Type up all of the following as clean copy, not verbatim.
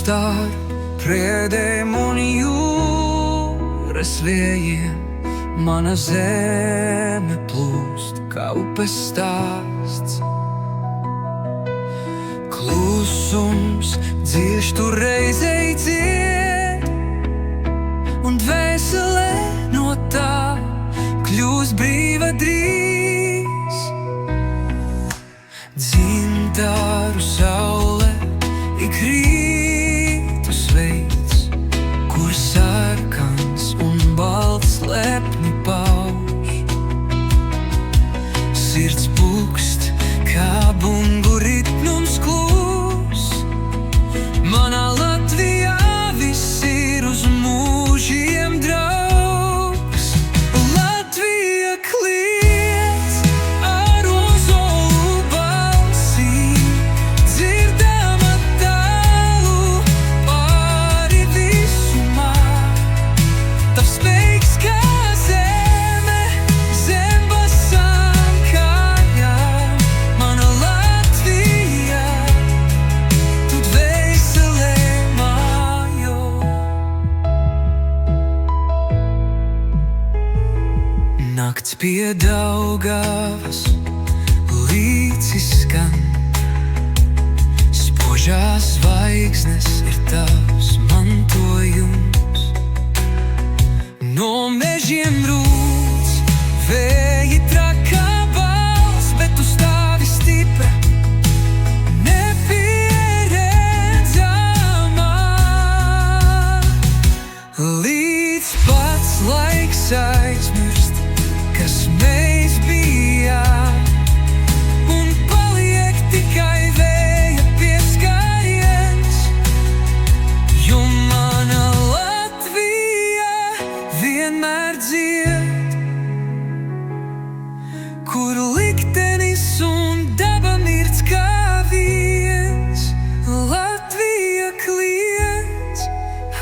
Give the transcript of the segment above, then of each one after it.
starp priedēm un jūras vējiem. Mana zeme plūst kā upes stāsts. Klusums dziļš tu reizei dzied, un dvēselē no tā kļūs brīva drīz. Dzintāru saule ik rītu sveic, kur sarkans un balts lepni pauž. Sirds pukst kā bungu ritmums klūs. Manā Latvijā viss ir uz mūžiem draugs. Latvija kliedz ar ozolu balsīm, dzirdama tālu pāri visumā. Tavs spēks kā zeme zem basām kājām. Mana Latvija, tu dvēselē mājo. Nakts pie Daugavas līdzi skan, spožās zvaigznes ir tavs mantojums. No mežiem rūc vēji trakā balss, bet tu stāvi stipra, nepieredzamā. Līdz pats laiks aizmirst, kas mēs bijām, un paliek tikai vēja pieskāriens. Jo mana Latvija vienmēr dzied, kur liktenis un daba mirdz kā viens. Latvija kliedz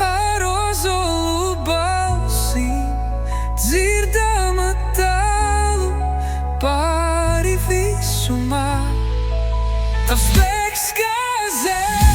ar ozolu balsīm, dzirdama tālu pāri visumā. Tavs spēks kā zeme